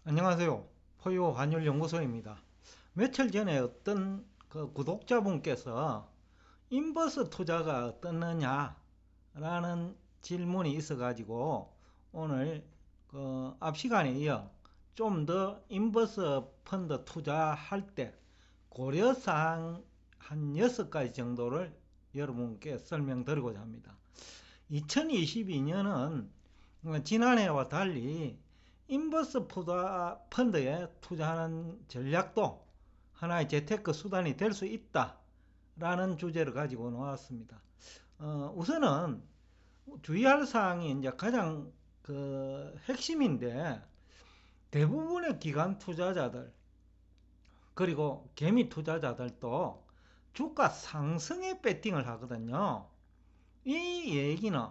안녕하세요. 포유 환율연구소입니다. 며칠 전에 어떤 구독자분께서 인버스 투자가 어떻느냐라는 질문이 있어가지고 오늘 앞 시간에 이어 좀 더 인버스 펀드 투자할 때 고려사항 한 6가지 정도를 여러분께 설명드리고자 합니다. 2022년은 지난해와 달리 인버스 펀드에 투자하는 전략도 하나의 재테크 수단이 될 수 있다라는 주제를 가지고 나왔습니다. 우선은 주의할 사항이 이제 가장 핵심인데, 대부분의 기관 투자자들 그리고 개미 투자자들도 주가 상승에 배팅을 하거든요. 이 얘기는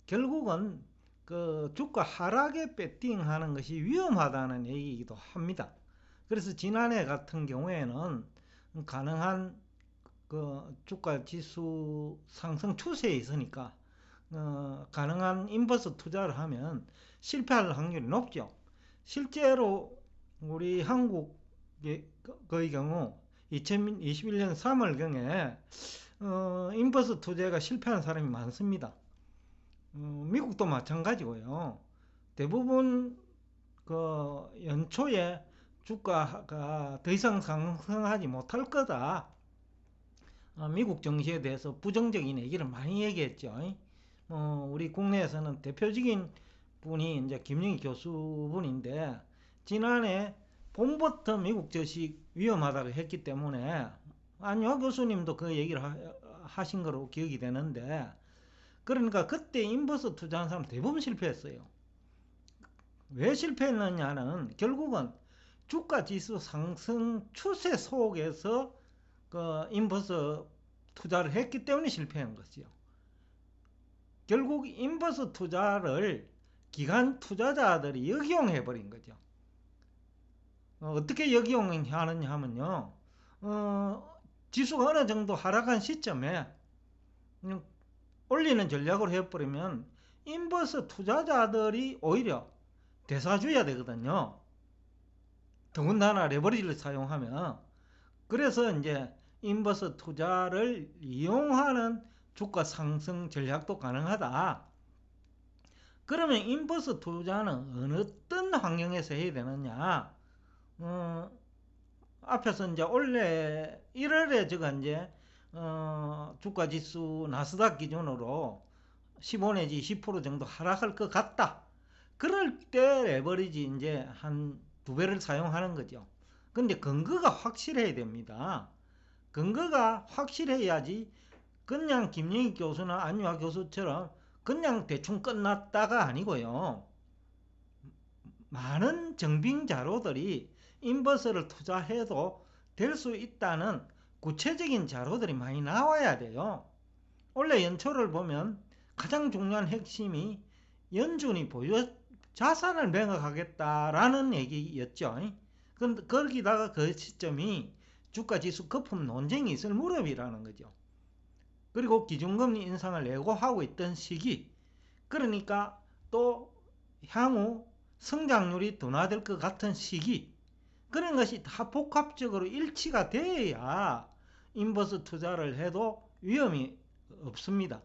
결국은 주가 하락에 배팅하는 것이 위험하다는 얘기이기도 합니다. 그래서 지난해 같은 경우에는 가능한 주가 지수 상승 추세에 있으니까 가능한 인버스 투자를 하면 실패할 확률이 높죠. 실제로 우리 한국의 경우 2021년 3월경에 인버스 투자가 실패한 사람이 많습니다. 미국도 마찬가지고요. 대부분 연초에 주가가 더 이상 상승하지 못할 거다, 미국 증시에 대해서 부정적인 얘기를 많이 얘기했죠. 우리 국내에서는 대표적인 분이 이제 김영희 교수분인데, 지난해 봄부터 미국 주식 위험하다고 했기 때문에 안유아 교수님도 그 얘기를 하신 거로 기억이 되는데, 그러니까 그때 인버스 투자한 사람 대부분 실패했어요. 왜 실패했느냐는 결국은 주가 지수 상승 추세 속에서 인버스 투자를 했기 때문에 실패한 것이요. 결국 인버스 투자를 기관 투자자들이 역이용해 버린 거죠. 어떻게 역이용하느냐 하면요, 지수가 어느 정도 하락한 시점에 올리는 전략으로 해버리면 인버스 투자자들이 오히려 대사주야 되거든요. 더군다나 레버리지를 사용하면. 그래서 이제 인버스 투자를 이용하는 주가 상승 전략도 가능하다. 그러면 인버스 투자는 어떤 환경에서 해야 되느냐? 앞에서 이제 올해 1월에 제가 이제 주가 지수 나스닥 기준으로 15 내지 20% 정도 하락할 것 같다. 그럴 때 레버리지 이제 한 2배를 사용하는 거죠. 근데 근거가 확실해야 됩니다. 근거가 확실해야지 그냥 김영희 교수나 안유아 교수처럼 그냥 대충 끝났다가 아니고요. 많은 증빙 자료들이 인버스를 투자해도 될 수 있다는 구체적인 자료들이 많이 나와야 돼요. 원래 연초를 보면 가장 중요한 핵심이 연준이 보유 자산을 매각하겠다라는 얘기였죠. 거기다가 그 시점이 주가 지수 거품 논쟁이 있을 무렵이라는 거죠. 그리고 기준금리 인상을 예고하고 있던 시기, 그러니까 또 향후 성장률이 둔화될 것 같은 시기, 그런 것이 다 복합적으로 일치가 돼야 인버스 투자를 해도 위험이 없습니다.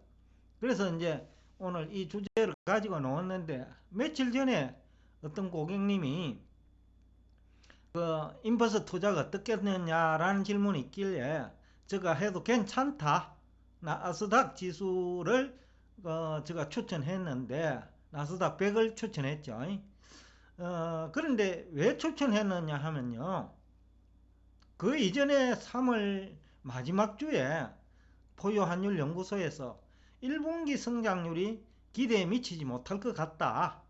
그래서 이제 오늘 이 주제를 가지고 나왔는데, 며칠 전에 어떤 고객님이 인버스 투자가 어떻겠느냐라는 질문이 있길래 제가 해도 괜찮다, 나스닥 지수를 제가 추천했는데, 나스닥 100을 추천했죠. 그런데 왜 추천했느냐 하면요, 그 이전에 3월 마지막 주에 포유환율연구소에서 1분기 성장률이 기대에 미치지 못할 것 같다,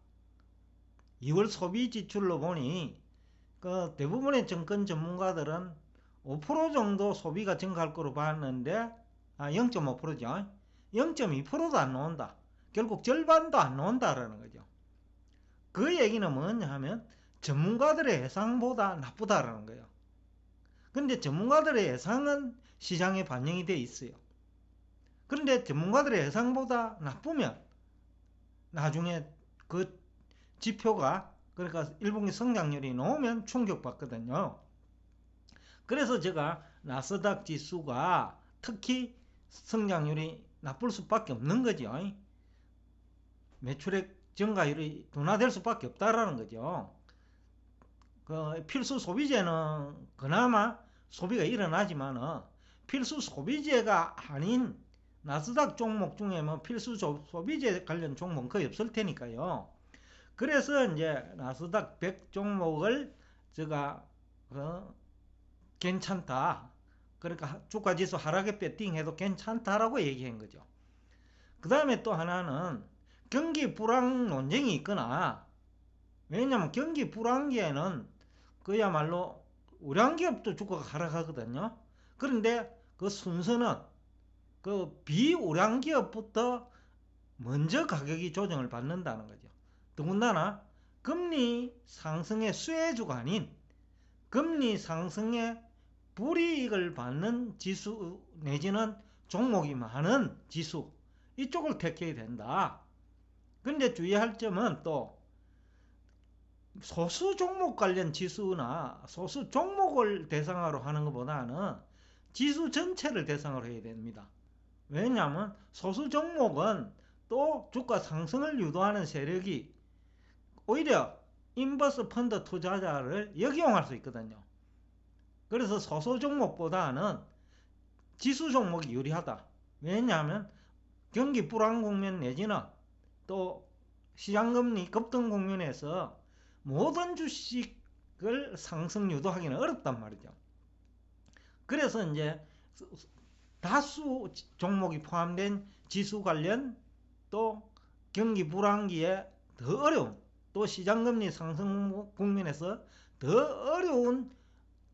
2월 소비 지출로 보니 대부분의 증권 전문가들은 5% 정도 소비가 증가할 거로 봤는데 0.5%죠. 0.2%도 안 나온다. 결국 절반도 안 나온다라는 거죠. 그 얘기는 뭐냐 하면 전문가들의 예상보다 나쁘다라는 거예요. 근데 전문가들의 예상은 시장에 반영이 돼 있어요. 그런데 전문가들의 예상보다 나쁘면 나중에 그 지표가 그러니까 1분기 성장률이 나오면 충격받거든요. 그래서 제가 나스닥 지수가 특히 성장률이 나쁠 수밖에 없는 거죠. 매출액 증가율이 둔화될 수밖에 없다라는 거죠. 그 필수 소비재는 그나마 소비가 일어나지만 필수 소비재가 아닌 나스닥 종목 중에 뭐 필수 소비재 관련 종목은 거의 없을 테니까요. 그래서 이제 나스닥 100 종목을 제가 괜찮다. 그러니까 주가지수 하락에 배팅해도 괜찮다라고 얘기한 거죠. 그 다음에 또 하나는 경기 불황 논쟁이 있거나, 왜냐면 경기 불황기에는 그야말로 우량기업도 주가가 하락하거든요. 그런데 그 순서는 그 비우량기업부터 먼저 가격이 조정을 받는다는 거죠. 더군다나 금리 상승의 수혜주가 아닌 금리 상승의 불이익을 받는 지수 내지는 종목이 많은 지수, 이쪽을 택해야 된다. 근데 주의할 점은 또 소수 종목 관련 지수나 소수 종목을 대상으로 하는 것보다는 지수 전체를 대상으로 해야 됩니다. 왜냐하면 소수 종목은 또 주가 상승을 유도하는 세력이 오히려 인버스 펀드 투자자를 역이용할 수 있거든요. 그래서 소수 종목보다는 지수 종목이 유리하다. 왜냐하면 경기 불황 국면 내지는 또 시장금리 급등 국면에서 모든 주식을 상승 유도하기는 어렵단 말이죠. 그래서 이제 다수 종목이 포함된 지수 관련 또 경기 불황기에 더 어려운, 또 시장금리 상승 국면에서 더 어려운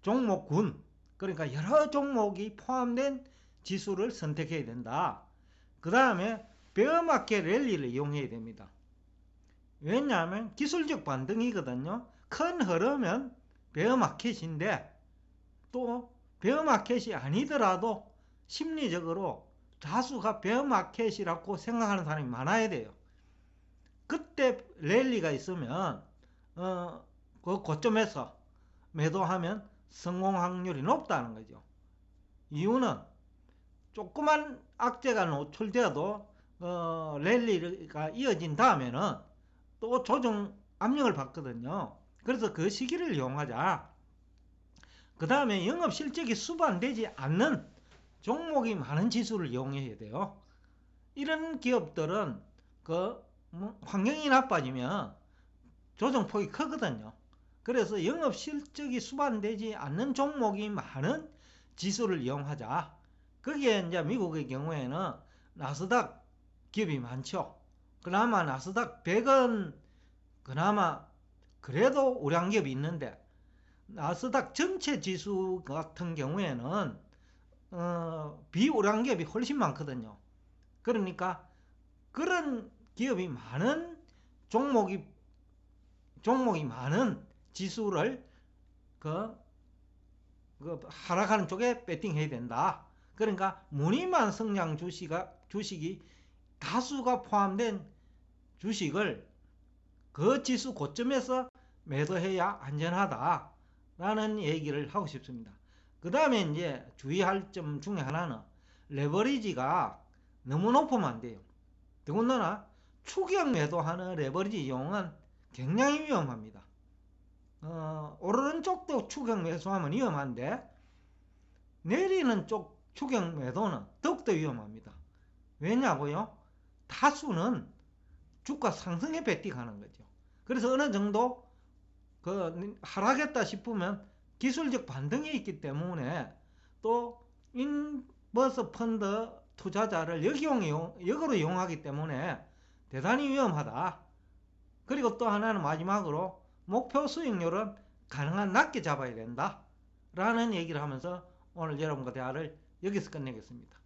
종목군, 그러니까 여러 종목이 포함된 지수를 선택해야 된다. 그 다음에 베어마켓 랠리를 이용해야 됩니다. 왜냐하면 기술적 반등이거든요. 큰 흐름은 베어마켓인데 또 베어마켓이 아니더라도 심리적으로 다수가 베어마켓이라고 생각하는 사람이 많아야 돼요. 그때 랠리가 있으면 그 고점에서 매도하면 성공 확률이 높다는 거죠. 이유는 조그만 악재가 노출되어도 랠리가 이어진 다음에는 또 조정 압력을 받거든요. 그래서 그 시기를 이용하자. 그 다음에 영업 실적이 수반되지 않는 종목이 많은 지수를 이용해야 돼요. 이런 기업들은 환경이 나빠지면 조정폭이 크거든요. 그래서 영업 실적이 수반되지 않는 종목이 많은 지수를 이용하자. 거기에 이제 미국의 경우에는 나스닥 기업이 많죠. 그나마 나스닥 100은 그나마 그래도 우량기업이 있는데, 나스닥 전체 지수 같은 경우에는 비우량기업이 훨씬 많거든요. 그러니까 그런 기업이 많은 종목이 많은 지수를 하락하는 쪽에 배팅해야 된다. 그러니까 무늬만 성장 주식이 다수가 포함된 주식을 그 지수 고점에서 매도해야 안전하다라는 얘기를 하고 싶습니다. 그 다음에 이제 주의할 점 중에 하나는 레버리지가 너무 높으면 안 돼요. 더군다나 추격 매도하는 레버리지 이용은 굉장히 위험합니다. 오르는 쪽도 추격 매수하면 위험한데 내리는 쪽 추격 매도는 더욱더 위험합니다. 왜냐고요? 다수는 주가 상승에 베팅하는 거죠. 그래서 어느 정도 하락했다 싶으면 기술적 반등이 있기 때문에 또 인버스 펀드 투자자를 역으로 이용하기 때문에 대단히 위험하다. 그리고 또 하나는 마지막으로 목표 수익률은 가능한 낮게 잡아야 된다 라는 얘기를 하면서 오늘 여러분과 대화를 여기서 끝내겠습니다.